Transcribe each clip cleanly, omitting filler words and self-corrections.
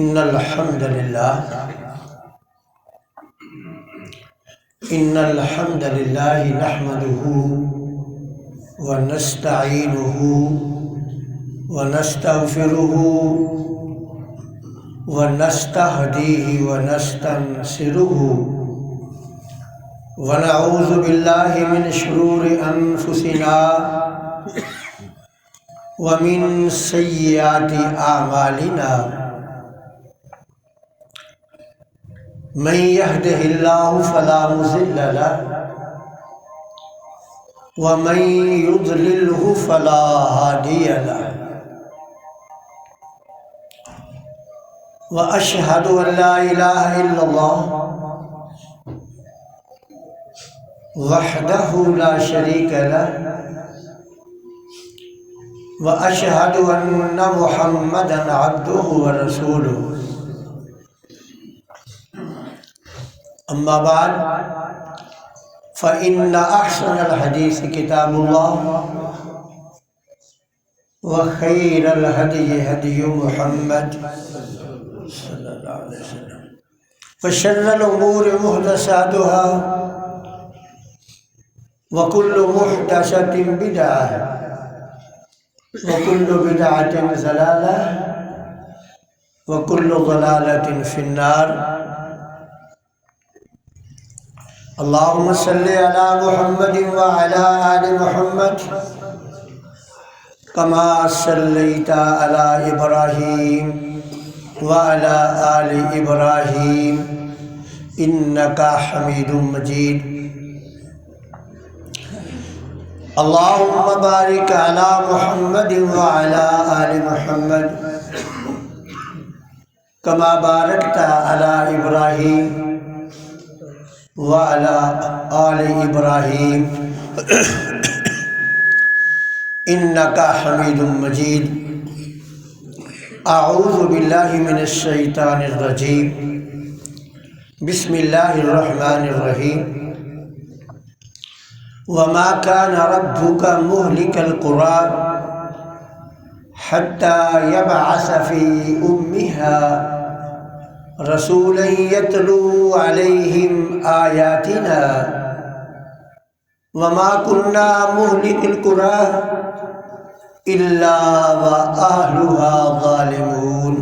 إن الحمد لله نحمده ونستعينه ونستغفره ونستهديه ونستنصره ونعوذ بالله من شرور أنفسنا ومن سيئات أعمالنا من يهده الله فلا مضل له ومن يضلله فلا هادي له وأشهد أن لا إله إلا الله وحده لا شريك له وأشهد أن محمدًا عبده ورسوله أما بعد فإن أحسن الحديث كتاب الله وخير الهدي هدي محمد صلى الله عليه وسلم وشر الأمور محدثاتها وكل محدثة بدعة وكل بدعة ضلالة وكل ضلالة في النار اللهم صل على محمد وعلى آل محمد كما صليت على إبراهيم وعلى آل إبراهيم إنك حميد مجيد اللهم بارك على محمد وعلى آل محمد كما باركت على إبراهيم وعلى آل إبراهيم إنك حميد مجيد أعوذ بالله من الشيطان الرجيم بسم الله الرحمن الرحيم وما كان ربك مهلك القرى حتى يبعث في أمها رسولا يتلو عليهم آياتنا وما كنا مهلك القرى إلا وأهلها ظالمون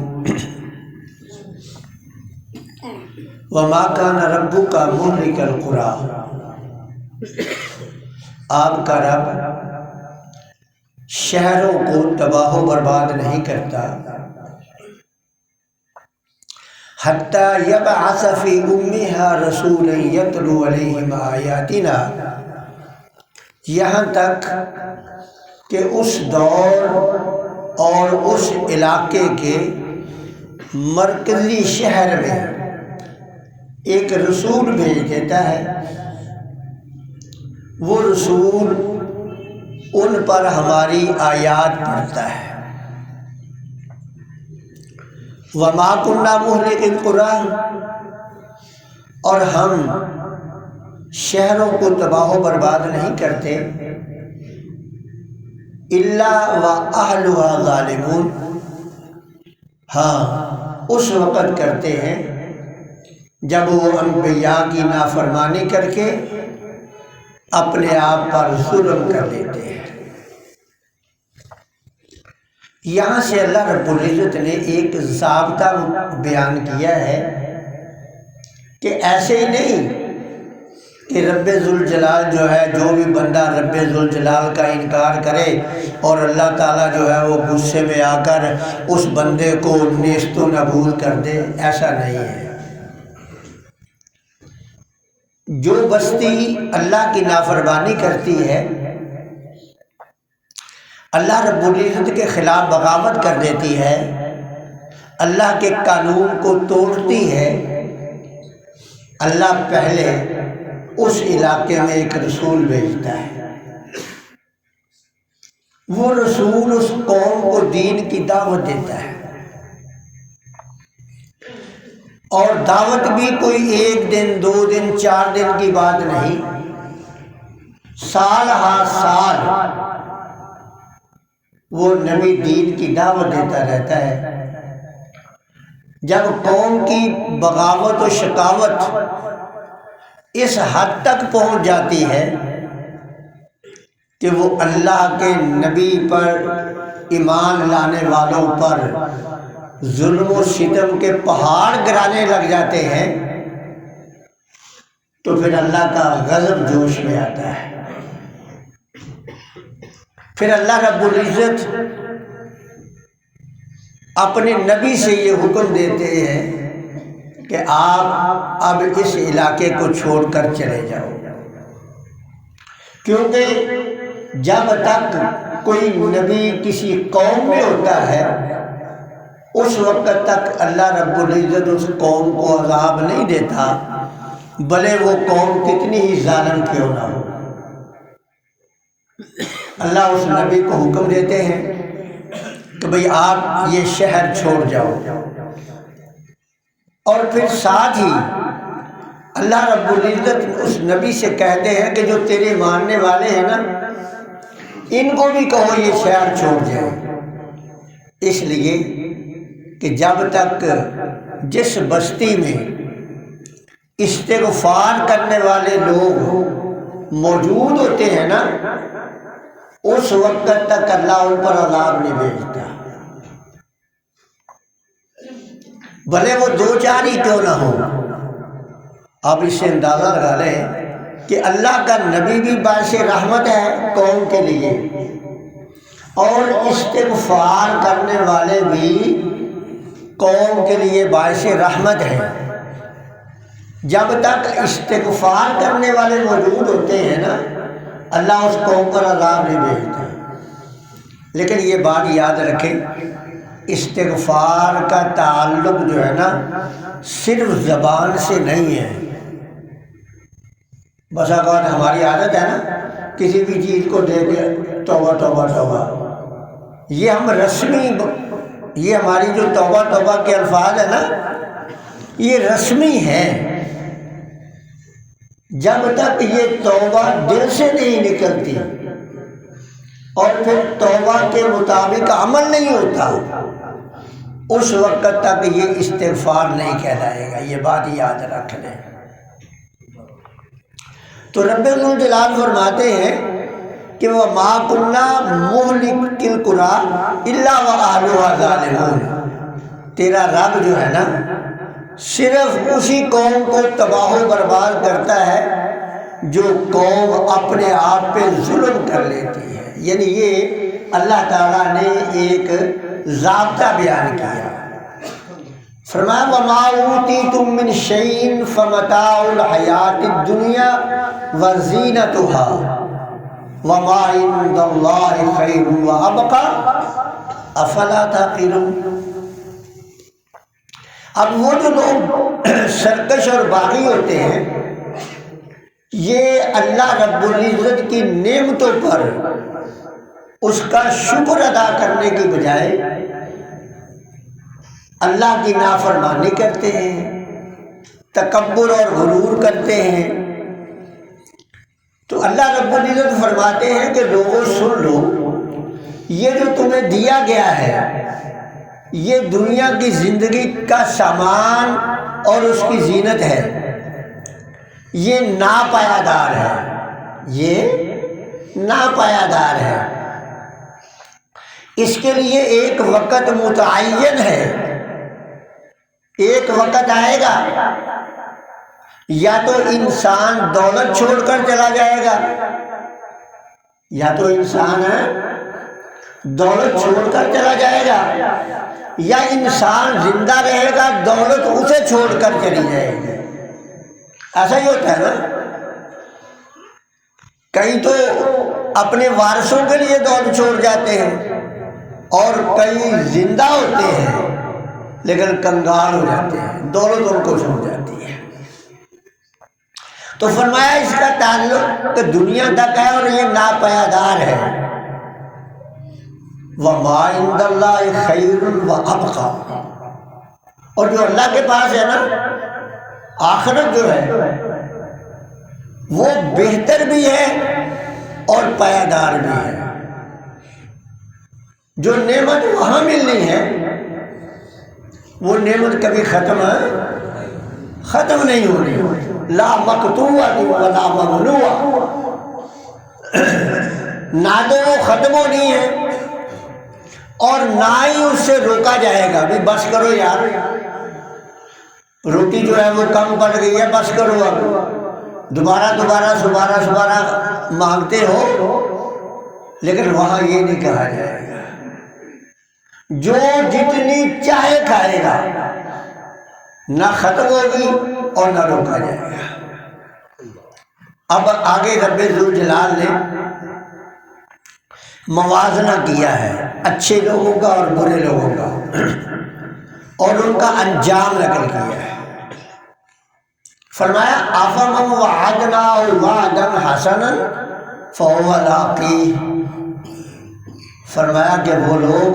وما كان ربك مهلك القرى آپ کا رب شہروں کو تباہ و برباد نہیں کرتا حتی یبعث فی امہا رسولا یتلو علیہم آیاتنا، یہاں تک کہ اس دور اور اس علاقے کے مرکزی شہر میں ایک رسول بھیج دیتا ہے، وہ رسول ان پر ہماری آیات پڑھتا ہے۔ وَمَا كُنَّا مُهْلِكِ الْقُرَىٰ، اور ہم شہروں کو تباہ و برباد نہیں کرتے، إِلَّا وَأَهْلُهَا ظَالِمُونَ، ہاں اس وقت کرتے ہیں جب وہ انبیاء کی نافرمانی کر کے اپنے آپ پر ظلم کر لیتے ہیں۔ یہاں سے اللہ رب العزت نے ایک ضابطہ بیان کیا ہے کہ ایسے ہی نہیں کہ رب ذوالجلال جو ہے، جو بھی بندہ رب ذوالجلال کا انکار کرے اور اللہ تعالیٰ جو ہے وہ غصے میں آ کر اس بندے کو نیست و نابود کر دے، ایسا نہیں ہے۔ جو بستی اللہ کی نافرمانی کرتی ہے، اللہ رب العزت کے خلاف بغاوت کر دیتی ہے، اللہ کے قانون کو توڑتی ہے، اللہ پہلے اس علاقے میں ایک رسول بھیجتا ہے۔ وہ رسول اس قوم کو دین کی دعوت دیتا ہے، اور دعوت بھی کوئی ایک دن، 2 دن، 4 دن کی بات نہیں، سال ہر سال وہ نبی دین کی دعوت دیتا رہتا ہے۔ جب قوم کی بغاوت و شقاوت اس حد تک پہنچ جاتی ہے کہ وہ اللہ کے نبی پر، ایمان لانے والوں پر ظلم و ستم کے پہاڑ گرانے لگ جاتے ہیں، تو پھر اللہ کا غضب جوش میں آتا ہے۔ پھر اللہ رب العزت اپنے نبی سے یہ حکم دیتے ہیں کہ آپ اب اس علاقے کو چھوڑ کر چلے جاؤ، کیونکہ جب تک کوئی نبی کسی قوم میں ہوتا ہے اس وقت تک اللہ رب العزت اس قوم کو عذاب نہیں دیتا، بھلے وہ قوم کتنی ہی ظالم کیوں نہ ہو۔ اللہ اس نبی کو حکم دیتے ہیں کہ بھئی آپ یہ شہر چھوڑ جاؤ، اور پھر ساتھ ہی اللہ رب العزت اس نبی سے کہتے ہیں کہ جو تیرے ماننے والے ہیں نا، ان کو بھی کہو یہ شہر چھوڑ جائے، اس لیے کہ جب تک جس بستی میں استغفار کرنے والے لوگ موجود ہوتے ہیں نا، اس وقت تک اللہ ان پر عذاب نہیں بھیجتا، بھلے وہ دو چار ہی کیوں نہ ہو۔ آپ اس سے اندازہ لگا لیں کہ اللہ کا نبی بھی باعث رحمت ہے قوم کے لیے، اور استغفار کرنے والے بھی قوم کے لیے باعث رحمت ہے۔ جب تک استغفار کرنے والے موجود ہوتے ہیں نا، اللہ اس قوم پر عذاب نہیں بھیجتا۔ لیکن یہ بات یاد رکھیں، استغفار کا تعلق جو ہے نا صرف زبان سے نہیں ہے۔ بس اوقات ہماری عادت ہے نا کسی بھی چیز کو دیکھ کے توبہ توبہ توبہ، یہ ہم رسمی، یہ ہماری جو توبہ توبہ کے الفاظ ہیں نا یہ رسمی ہیں، جب تک یہ توبہ دل سے نہیں نکلتی اور پھر توبہ کے مطابق عمل نہیں ہوتا، اس وقت تک یہ استغفار نہیں کہلائے گا۔ یہ بات یاد رکھ لیں۔ تو رب الجلال فرماتے ہیں کہ وَمَا كُنَّا مُهْلِكِي الْقُرَىٰ إِلَّا وَأَهْلُهَا ظَالِمُونَ، تیرا رب جو ہے نا صرف اسی قوم کو تباہ و برباد کرتا ہے جو قوم اپنے آپ پہ ظلم کر لیتی ہے۔ یعنی یہ اللہ تعالیٰ نے ایک ضابطہ بیان کیا، فرمایا وَمَا أُوتِيتُم مِّن شَيْءٍ فَمَتَاعُ الْحَيَاةِ الدُّنْيَا وَزِینَتُهَا وَمَا عِندَ اللَّهِ خَيْرٌ وَأَبْقَىٰ أَفَلَا تَعْقِلُونَ۔ اب وہ جو لوگ سرکش اور باغی ہوتے ہیں، یہ اللہ رب العزت کی نعمتوں پر اس کا شکر ادا کرنے کی بجائے اللہ کی نافرمانی کرتے ہیں، تکبر اور غرور کرتے ہیں۔ تو اللہ رب العزت فرماتے ہیں کہ لوگوں سن لو، یہ جو تمہیں دیا گیا ہے یہ دنیا کی زندگی کا سامان اور اس کی زینت ہے، یہ ناپائیدار ہے، یہ ناپائیدار ہے۔ اس کے لیے ایک وقت متعین ہے، ایک وقت آئے گا یا تو انسان دولت چھوڑ کر چلا جائے گا، یا تو انسان دولت چھوڑ کر چلا جائے گا، یا انسان زندہ رہے گا دولت اسے چھوڑ کر چلی جائے گی۔ ایسا ہی ہوتا ہے نا، کئی تو اپنے وارثوں کے لیے دولت چھوڑ جاتے ہیں اور کئی زندہ ہوتے ہیں لیکن کنگال ہو جاتے ہیں، دولت ان کو چھوڑ جاتی ہے۔ تو فرمایا اس کا تعلق دنیا تک ہے اور یہ ناپائیدار ہے۔ وَمَا عِندَ اللَّهِ خَيْرٌ وَأَبْقَىٰ، اور جو اللہ کے پاس ہے نا آخرت جو ہے وہ بہتر بھی ہے اور پائیدار بھی ہے۔ جو نعمت وہاں ملنی ہے وہ نعمت کبھی ختم نہیں ہونی، لا مقطوعۃ ولا ممنوعۃ، نہ تو وہ ختم ہونی ہے اور نہ ہی اس سے روکا جائے گا بھی بس کرو یار، روٹی جو ہے وہ کم پڑ گئی ہے، بس کرو، اب دوبارہ مانگتے ہو، لیکن وہاں یہ نہیں کہا جائے گا، جو جتنی چاہے کھائے گا، نہ ختم ہوگی اور نہ روکا جائے گا۔ اب آگے رب ذوالجلال نے موازنہ کیا ہے اچھے لوگوں کا اور برے لوگوں کا، اور ان کا انجام نقل کیا ہے۔ فرمایا افمن وعدناہ وعدا حسنا فہو لاقیہ، فرمایا کہ وہ لوگ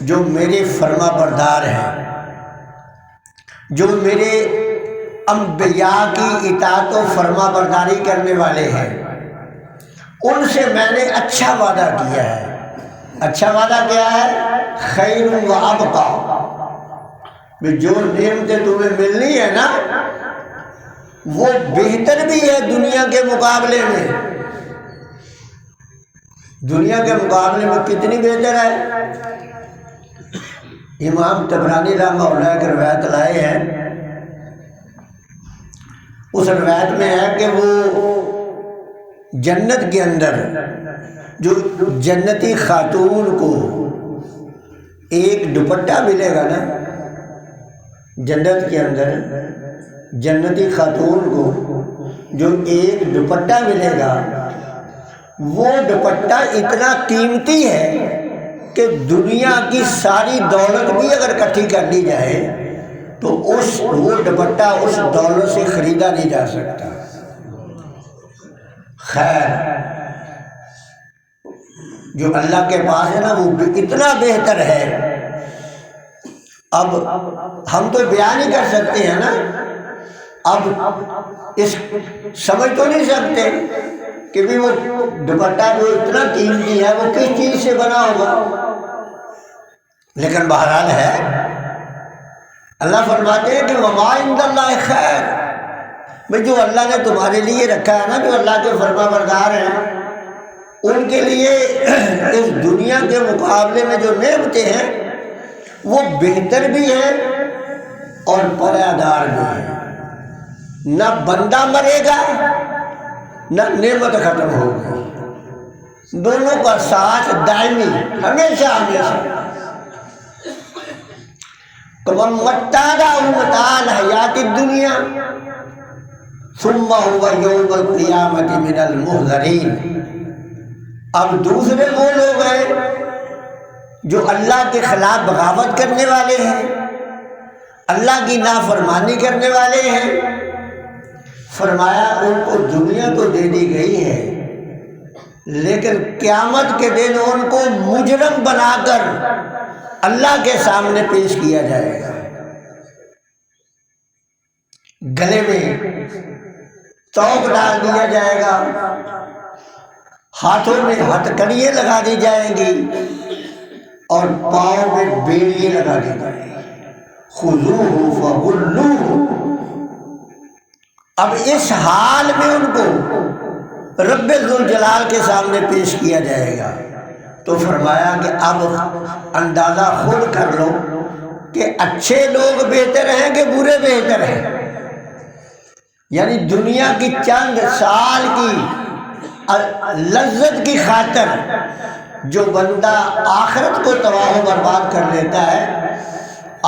جو میرے فرما بردار ہیں، جو میرے انبیاء کی اطاعت و فرما برداری کرنے والے ہیں، ان سے میں نے اچھا وعدہ کیا ہے۔ اچھا وعدہ کیا ہے؟ خیر و ابقیٰ، جو نعمتیں تمہیں ملنی ہے نا وہ بہتر بھی ہے دنیا کے مقابلے میں۔ دنیا کے مقابلے میں کتنی بہتر ہے؟ امام طبرانی رحمہ اللہ کی روایت لائے ہیں، اس روایت میں ہے کہ وہ جنت کے اندر جو جنتی خاتون کو ایک دوپٹہ ملے گا نا، جنت کے اندر جنتی خاتون کو جو ایک دوپٹہ ملے گا، وہ دوپٹہ اتنا قیمتی ہے کہ دنیا کی ساری دولت بھی اگر اکٹھی کر لی جائے تو وہ دوپٹہ اس دولت سے خریدا نہیں جا سکتا۔ خیر، جو اللہ کے پاس ہے نا وہ اتنا بہتر ہے، اب ہم تو بیان نہیں کر سکتے ہیں نا، اب اس سمجھ تو نہیں سکتے کہ بھی وہ دوپٹہ جو اتنا قیمتی ہے وہ کس چیز سے بنا ہوگا، لیکن بہرحال ہے۔ اللہ فرماتے ہیں کہ وما عند اللہ خیر، بھئی جو اللہ نے تمہارے لیے رکھا ہے نا، جو اللہ کے فرما بردار ہیں، ان کے لیے اس دنیا کے مقابلے میں جو نعمتیں ہیں وہ بہتر بھی ہیں اور پایدار بھی ہیں۔ نہ بندہ مرے گا نہ نعمت ختم ہوگی، دونوں کا ساتھ دائمی ہمیشہ ہمیشہ۔ کمن متعنا متاع الحیات الدنیا ثم هو یوم القیامۃ من المحضرین۔ اب دوسرے وہ لوگ ہیں جو اللہ کے خلاف بغاوت کرنے والے ہیں، اللہ کی نافرمانی کرنے والے ہیں، فرمایا ان کو دنیا تو دے دی گئی ہے لیکن قیامت کے دن ان کو مجرم بنا کر اللہ کے سامنے پیش کیا جائے گا۔ گلے میں توق ڈال دیا جائے گا، ہاتھوں میں ہتھکڑیاں لگا دی جائیں گی اور پاؤں میں بیڑیاں لگا دی جائیں گی۔ خذوہ فغلوہ۔ اب اس حال میں ان کو رب ذوالجلال کے سامنے پیش کیا جائے گا، تو فرمایا کہ اب اندازہ خود کر لو کہ اچھے لوگ بہتر ہیں کہ برے بہتر ہیں۔ یعنی دنیا کی چند سال کی لذت کی خاطر جو بندہ آخرت کو تباہ و برباد کر لیتا ہے،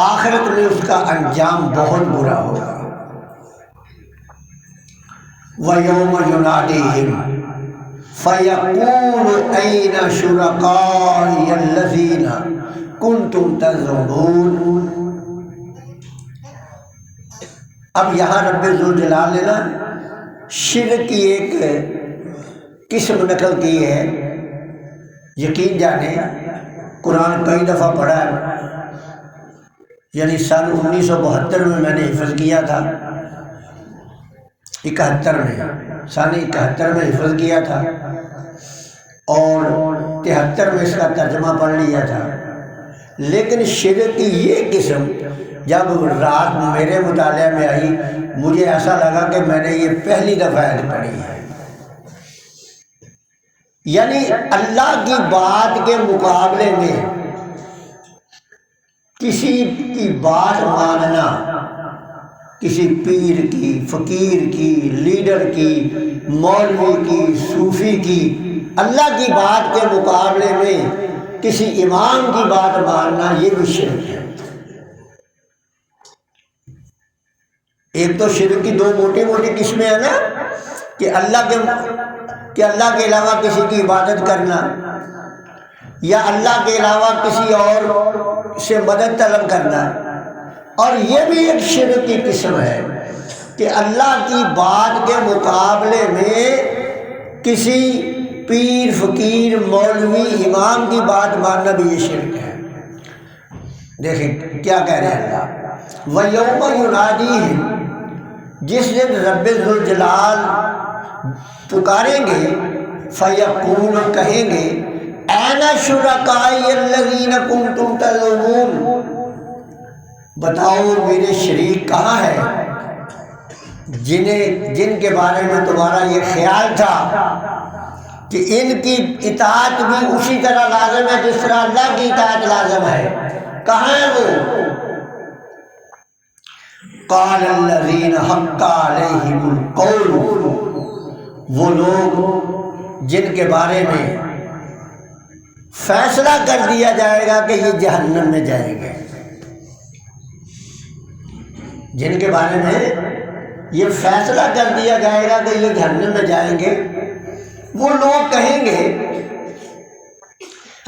آخرت میں اس کا انجام بہت برا ہوگا۔ وَيَوْمَ يُنَادِيهِمْ فَيَقُولُ أَيْنَ شُرَكَائِيَ الَّذِينَ كُنْتُمْ تَزْعُمُونَ۔ اب یہاں رب ذوالجلال نے نا شرک کی ایک قسم نقل کی ہے، یقین جانے قرآن کئی دفعہ پڑھا ہے، یعنی سن 1972 میں نے حفظ کیا تھا، 71 میں، سن 71 میں حفظ کیا تھا اور 73 میں اس کا ترجمہ پڑھ لیا تھا، لیکن شرک کی یہ قسم جب رات میرے مطالعے میں آئی مجھے ایسا لگا کہ میں نے یہ پہلی دفعہ پڑھی ہے، یعنی اللہ کی بات کے مقابلے میں کسی کی بات ماننا، کسی پیر کی، فقیر کی، لیڈر کی، مولوی کی، صوفی کی، اللہ کی بات کے مقابلے میں کسی امام کی بات ماننا، یہ بھی شرک ہے۔ ایک تو شرک کی دو موٹی موٹی قسمیں ہیں نا، کہ اللہ کے علاوہ کسی کی عبادت کرنا، یا اللہ کے علاوہ کسی اور سے مدد طلب کرنا، اور یہ بھی ایک شرک کی قسم ہے کہ اللہ کی بات کے مقابلے میں کسی پیر، فقیر، مولوی، امام کی بات ماننا بھی یہ شرک ہے۔ دیکھیں کیا کہہ رہے ہیں اللہ، وَيَوْمَ يُنَادِيهِمْ، جس دن رب ذوالجلال پکاریں گے، فَيَقُولُ، کہیں گے، أَيْنَ شُرَكَائِيَ الَّذِينَ كُنتُمْ تَزْعُمُونَ، بتاؤ میرے شریک کہاں ہے جن کے بارے میں تمہارا یہ خیال تھا کہ ان کی اطاعت بھی اسی طرح لازم ہے جس طرح اللہ کی اطاعت لازم ہے، کہاں ہے وہ؟ قال الذین حق علیہم القول، وہ لوگ جن کے بارے میں فیصلہ کر دیا جائے گا کہ یہ جہنم میں جائیں گے، جن کے بارے میں یہ فیصلہ کر دیا جائے گا کہ یہ جہنم میں جائیں گے، وہ لوگ کہیں گے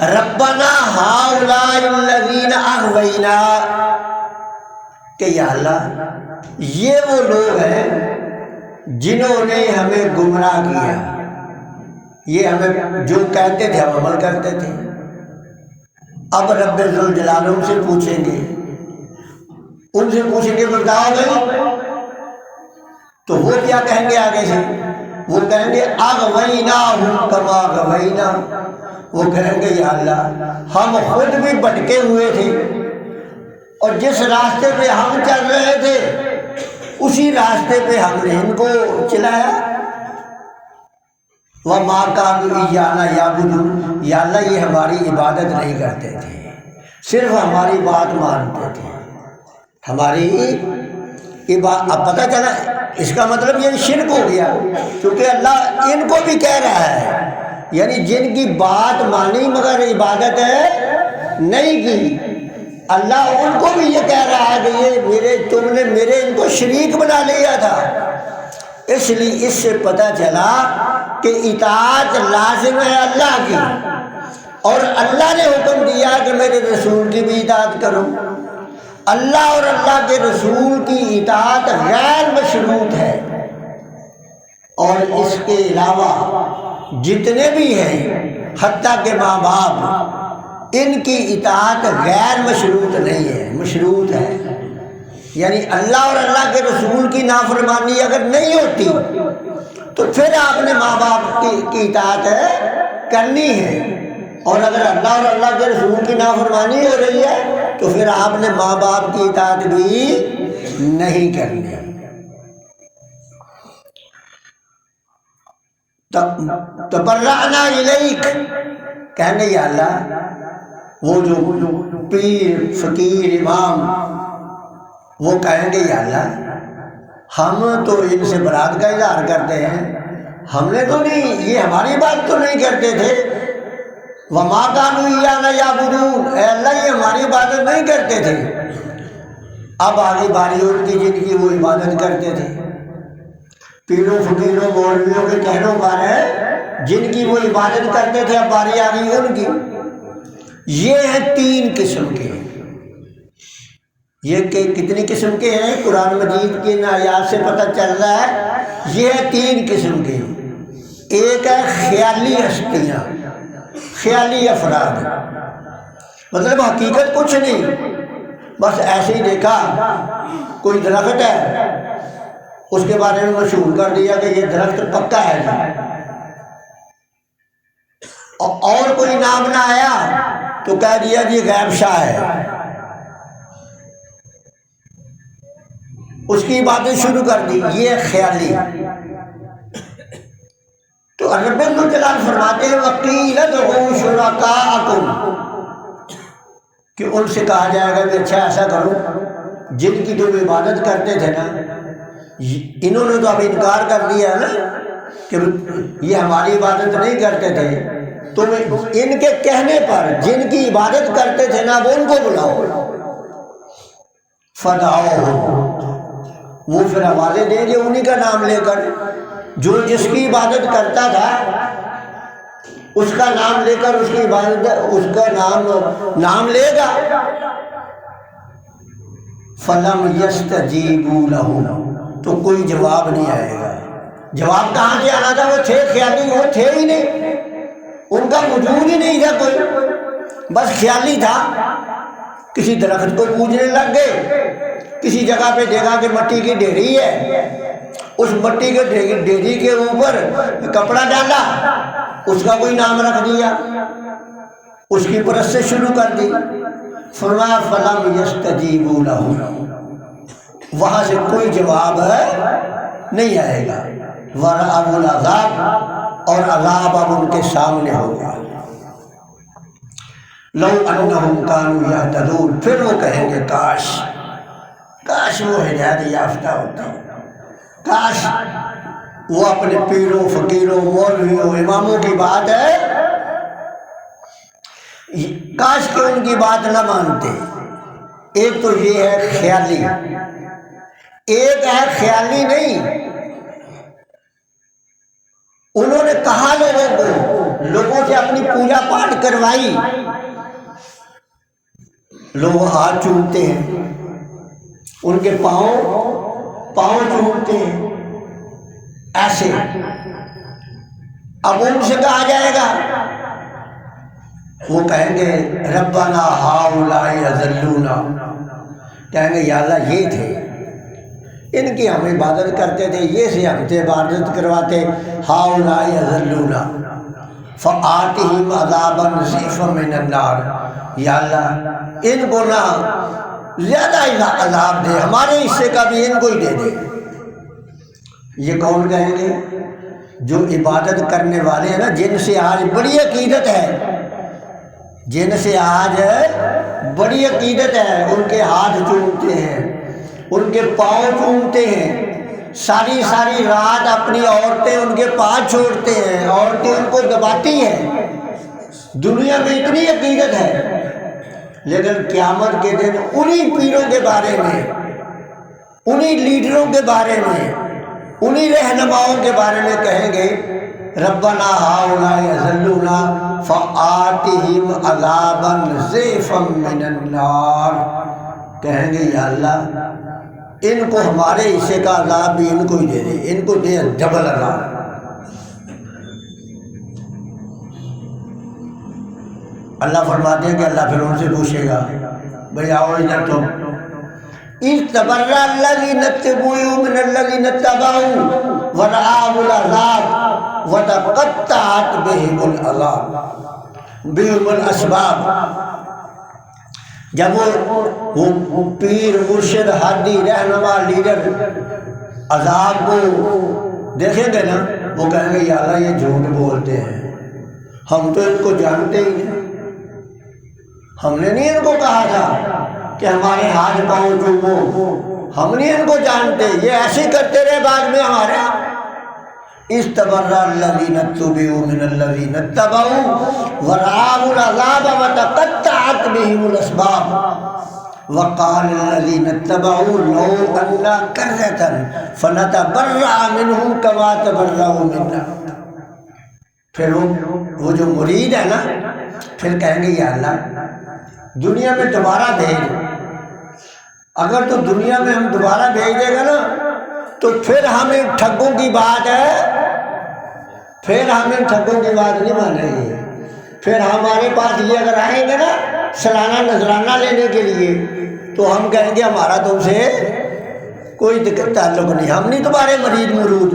ربنا ہؤلاء الذین اغوینا، کہ یا اللہ یہ وہ لوگ ہیں جنہوں نے ہمیں گمراہ کیا، یہ ہمیں جو کہتے تھے ہم عمل کرتے تھے۔ اب رب ذوالجلال ان سے پوچھیں گے، بتاؤ بھائی، تو وہ کیا کہیں گے آگے سے؟ وہ کہیں گے اغویناہم کما غوینا، وہ کہیں گے یا اللہ ہم خود بھی بھٹکے ہوئے تھے اور جس راستے پہ ہم چل رہے تھے اسی راستے پہ ہم نے ان کو چلایا۔ وَمَا كَانُوا إِيَّانَا يَعْبُدُونَ، یا اللہ یہ ہماری عبادت نہیں کرتے تھے، صرف ہماری بات مانتے تھے، ہماری عبادت۔ اب پتہ چلا اس کا مطلب یہ شرک ہو گیا، کیونکہ اللہ ان کو بھی کہہ رہا ہے، یعنی جن کی بات مانی مگر عبادت نہیں کی، اللہ ان کو بھی یہ کہہ رہا ہے کہ یہ تم نے میرے ان کو شریک بنا لیا تھا۔ اس لیے اس سے پتہ چلا کہ اطاعت لازم ہے اللہ کی، اور اللہ نے حکم دیا کہ میرے رسول کی بھی اطاعت کرو۔ اللہ اور اللہ کے رسول کی اطاعت غیر مشروط ہے، اور اس کے علاوہ جتنے بھی ہیں حتیٰ کہ ماں باپ، ان کی اطاعت غیر مشروط نہیں ہے، مشروط ہے۔ یعنی اللہ اور اللہ کے رسول کی نافرمانی اگر نہیں ہوتی تو پھر آپ نے ماں باپ کی اطاعت کرنی ہے، اور اگر اللہ اور اللہ کے رسول کی نافرمانی ہو رہی ہے تو پھر آپ نے ماں باپ کی اطاعت بھی نہیں کرنی۔ تبرأنا الیک، کہیں گے یا اللہ وہ جو پیر، فقیر، امام، وہ کہیں گے یا اللہ ہم تو ان سے برات کا اظہار کرتے ہیں، ہم نے تو نہیں، یہ ہماری بات تو نہیں کرتے تھے۔ وَمَا كَانُوا إِيَّانَا يَعْبُدُونَ، اے اللہ یہ ہماری عبادت نہیں کرتے تھے۔ اب آگے باری ان کی جن کی وہ عبادت کرتے تھے، پیروں، فقیروں، مولویوں کے کہنوں پر ہے جن کی وہ عبادت کرتے تھے، اب باری آ گئی ان کی۔ یہ ہیں تین قسم کے، یہ کہ کتنی قسم کے ہیں قرآن مجید کی ان آیات سے پتہ چل رہا ہے، یہ ہے تین قسم کے۔ ایک ہے خیالی ہستیاں، خیالی افراد، مطلب حقیقت کچھ نہیں، بس ایسے ہی دیکھا کوئی درخت ہے، اس کے بارے میں مشہور کر دیا کہ یہ درخت پکا ہے جی، اور کوئی نام نہ آیا تو کہہ دیا جی غیب شاہ ہے، اس کی باتیں شروع کر دی، یہ خیالی۔ تو رب الجلال فرماتے ہیں وَقِيلَ ادْعُوا شُرَكَاءَكُمْ، کہ ان سے کہا جائے گا کہ اچھا ایسا کرو، جن کی تم عبادت کرتے تھے نا، انہوں نے تو اب انکار کر دیا ہے نا کہ یہ ہماری عبادت نہیں کرتے تھے، تم ان کے کہنے پر جن کی عبادت کرتے تھے نا وہ ان کو بلاؤ، فَدْعُوهُمْ، وہ پھر آوازیں دیں گے انہی کا نام لے کر، جو جس کی عبادت کرتا تھا اس کا نام لے کر اس کی عبادت، اس کا نام لے گا۔ فَلَمْ يَسْتَجِيبُوا لَهُ، تو کوئی جواب نہیں آئے گا۔ جواب کہاں سے آنا تھا؟ وہ تھے خیالی، وہ تھے ہی نہیں، ان کا وجود ہی نہیں تھا کوئی، بس خیالی تھا۔ کسی درخت کو پوجنے لگ گئے، کسی جگہ پہ دیکھا کہ مٹی کی ڈھیری ہے، اس مٹی کے ڈھیری کے اوپر کپڑا ڈالا، اس کا کوئی نام رکھ دیا، اس کی پرستش شروع کر دی۔ فرمایا فَلَمْ يَسْتَجِيبُوا لَهُ، وہاں سے کوئی جواب نہیں آئے گا۔ وَرَأَوُا الْعَذَابَ، اور عذاب اب ان کے سامنے ہوگا۔ لَوْ أَنَّهُمْ كَانُوا يَهْتَدُونَ، پھر وہ کہیں گے کاش وہ ہدایت یافتہ ہوتے، کاش وہ اپنے پیروں فقیروں مولویوں اماموں کی بات ہے، کاش کہ ان کی بات نہ مانتے۔ ایک تو یہ ہے خیالی، ایک ہے خیالی نہیں، انہوں نے کہا لوگوں سے اپنی پوجا پاٹ کروائی، لوگ ہاتھ چومتے ہیں، ان کے پاؤں چومتے ہیں ایسے۔ اب ان سے کہا جائے گا، وہ کہیں گے ربنا ہؤلاء اضلونا، کہیں گے یا اللہ یہ تھے، ان کی ہم عبادت کرتے تھے، یہ سے ہم سے عبادت کرواتے، ہؤلاء اضلونا فآتہم عذابا ضعفا من النار، یا اللہ ان کو نہ زیادہ عذاب دے، ہمارے حصے کا بھی ان کو ہی دے دے۔ یہ کون کہیں گے؟ جو عبادت کرنے والے ہیں نا، جن سے آج بڑی عقیدت ہے، جن سے آج بڑی عقیدت ہے، ان کے ہاتھ چومتے ہیں، ان کے پاؤں چومتے ہیں، ساری رات اپنی عورتیں ان کے پاؤں چھوڑتے ہیں، عورتیں ان کو دباتی ہیں، دنیا میں اتنی عقیدت ہے، لیکن قیامت کے دن انہی پیروں کے بارے میں، انہی لیڈروں کے بارے میں، انہی رہنماؤں کے بارے میں کہیں گے ربنا ہؤلاء اضلونا فآتہم عذابا ضعفا من النار، کہیں گے یا اللہ ان کو ہمارے حصے کا عذاب بھی ان کو ہی دے دے، ان کو دے ڈبل عذاب۔ اللہ فرماتے ہیں کہ اللہ پھر ان سے پوچھے گا بھئی آؤ ادھر، تم اِسْتَبَرَّ الَّذِينَ اتَّبَعُوا مِنَ الَّذِينَ اتَّبَعُوا وَرَأَوُا الْعَذَابَ وَتَقَطَّعَتْ بِهِمُ الْأَسْبَابُ۔ جب وہ پیر مرشد ہادی رہنما لیڈر عذاب کو دیکھیں گے نا، وہ کہیں گے یا اللہ یہ جھوٹ بولتے ہیں، ہم تو ان کو جانتے ہی نہیں، ہم نے نہیں ان کو کہا تھا کہ ہمارے ہاتھ پاؤں چومو، ہم نہیں ان کو جانتے، یہ ایسے کرتے رہے بعد میں ہمارے۔ اِسْتَبَرَّ الَّذِينَ اتُّبِعُوا مِنَ الَّذِينَ اتَّبَعُوا وَرَأَوُا الْعَذَابَ وَتَقَطَّعَتْ بِهِمُ الْأَسْبَابُ وَقَالَ الَّذِينَ اتَّبَعُوا لَوْ أَنَّ كَرَّةً فَنَتَبَرَّأَ مِنْهُمْ كَمَا تَبَرَّأُوا مِنَّا۔ پھر وہ جو مرید ہے نا، پھر کہیں گے یا اللہ دنیا میں دوبارہ بھیج، اگر تو دنیا میں ہم دوبارہ بھیج دے گا نا تو پھر ہمیں ٹھگوں کی بات ہے، پھر ہمیں ٹھگوں کی بات نہیں مانیں گے، پھر ہمارے پاس یہ اگر آئیں گے نا سالانہ نذرانہ لینے کے لیے تو ہم کہیں گے ہمارا تم سے کوئی تعلق نہیں، ہم نہیں تمہارے مرید مرود۔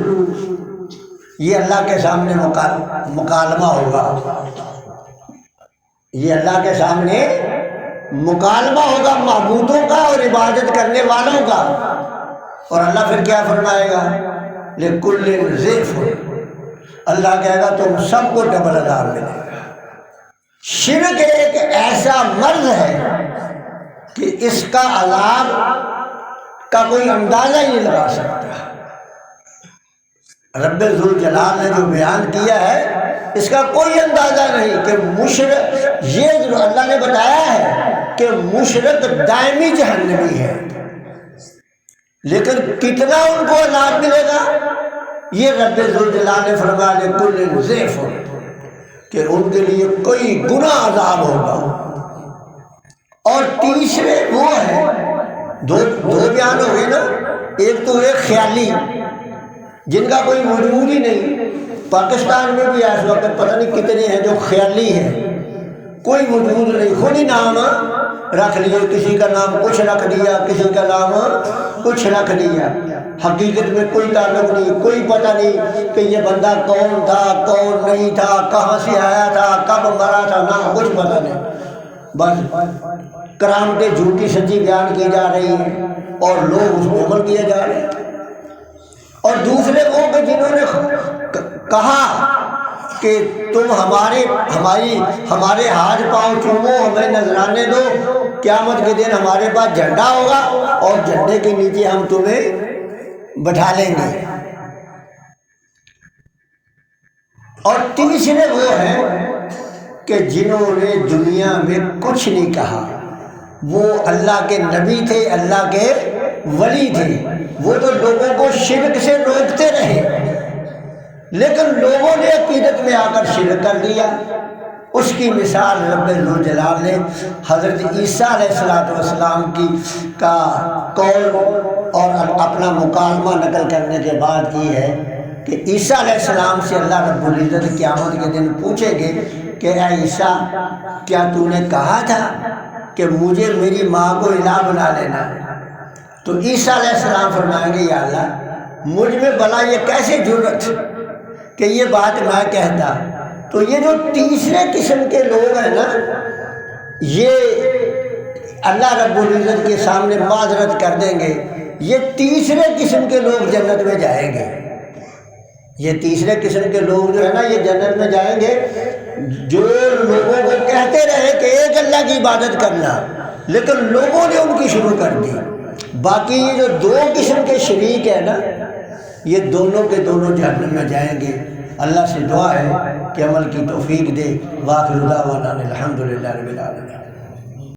یہ اللہ کے سامنے مکالمہ ہوگا۔ یہ اللہ کے سامنے مکالمہ ہوگا معبودوں کا اور عبادت کرنے والوں کا. اور اللہ پھر کیا فرمائے گا؟ لِكُلٍّ ضِعْفٌ، اللہ کہے گا تم سب کو ڈبل عذاب ملے گا. شرک ایک ایسا مرض ہے کہ اس کا عذاب کا کوئی اندازہ ہی نہیں لگا سکتا. رب ذوالجلال نے جو بیان کیا ہے اس کا کوئی اندازہ نہیں کہ مشرک، یہ اللہ نے بتایا ہے کہ مشرک دائمی جہنمی ہے، لیکن کتنا ان کو عذاب ملے گا یہ رب ذوالجلال نے فرمایا لِكُلٍّ ضِعْفٌ، کہ ان کے لیے کوئی گنا عذاب ہوگا. اور تیسرے وہ ہے، دو بیان ہو گئے نا. ایک تو ایک خیالی جن کا کوئی وجود ہی نہیں. پاکستان میں بھی اس وقت پتہ نہیں کتنے ہیں جو خیالی ہیں، کوئی وجود نہیں، خود ہی نام رکھ لیے، کسی کا نام کچھ رکھ دیا، کسی کا نام کچھ رکھ دیا، حقیقت میں کوئی تعلق نہیں، کوئی پتہ نہیں کہ یہ بندہ کون تھا کون نہیں تھا، کہاں سے آیا تھا، کب مرا تھا، نہ کچھ پتہ نہیں. بس کرامتیں جھوٹی سچی بیان کی جا رہی ہیں اور لوگ اس پہ عمل کیے جا رہے ہیں. اور دوسرے وہ کہ جنہوں نے کہا کہ تم ہمارے ہاتھ پاؤں چومو، ہمیں نذرانے دو، قیامت کے دن ہمارے پاس جھنڈا ہوگا اور جھنڈے کے نیچے ہم تمہیں بٹھا لیں گے. اور تیسرے وہ ہیں کہ جنہوں نے دنیا میں کچھ نہیں کہا، وہ اللہ کے نبی تھے، اللہ کے ولی تھے، وہ تو لوگوں کو شرک سے روکتے رہے، لیکن لوگوں نے عقیدت میں آ کر شرک کر دیا. اس کی مثال رب ذوالجلال نے حضرت عیسیٰ علیہ السلام کا قول اور اپنا مکالمہ نقل کرنے کے بعد کی ہے کہ عیسیٰ علیہ السلام سے اللہ رب العزت قیامت کے دن پوچھیں گے کہ اے عیسیٰ، کیا تو نے کہا تھا کہ مجھے میری ماں کو الہ بنا لینا؟ تو عیسیٰ علیہ السلام فرمائیں گے یا اللہ، مجھ میں بھلا یہ کیسے جرأت کہ یہ بات میں کہتا. تو یہ جو تیسرے قسم کے لوگ ہیں نا، یہ اللہ رب العزت کے سامنے معذرت کر دیں گے. یہ تیسرے قسم کے لوگ جنت میں جائیں گے. یہ تیسرے قسم کے لوگ جو ہے نا یہ جنت میں جائیں گے، جو لوگوں کو کہتے رہے کہ ایک اللہ کی عبادت کرنا، لیکن لوگوں نے ان کی شروع کر دی. باقی یہ جو دو قسم کے شریک ہیں نا، یہ دونوں کے دونوں جہنم میں جائیں گے. اللہ سے دعا ہے کہ عمل کی توفیق دے. وآخر دعوانا الحمدللہ رب العالمین.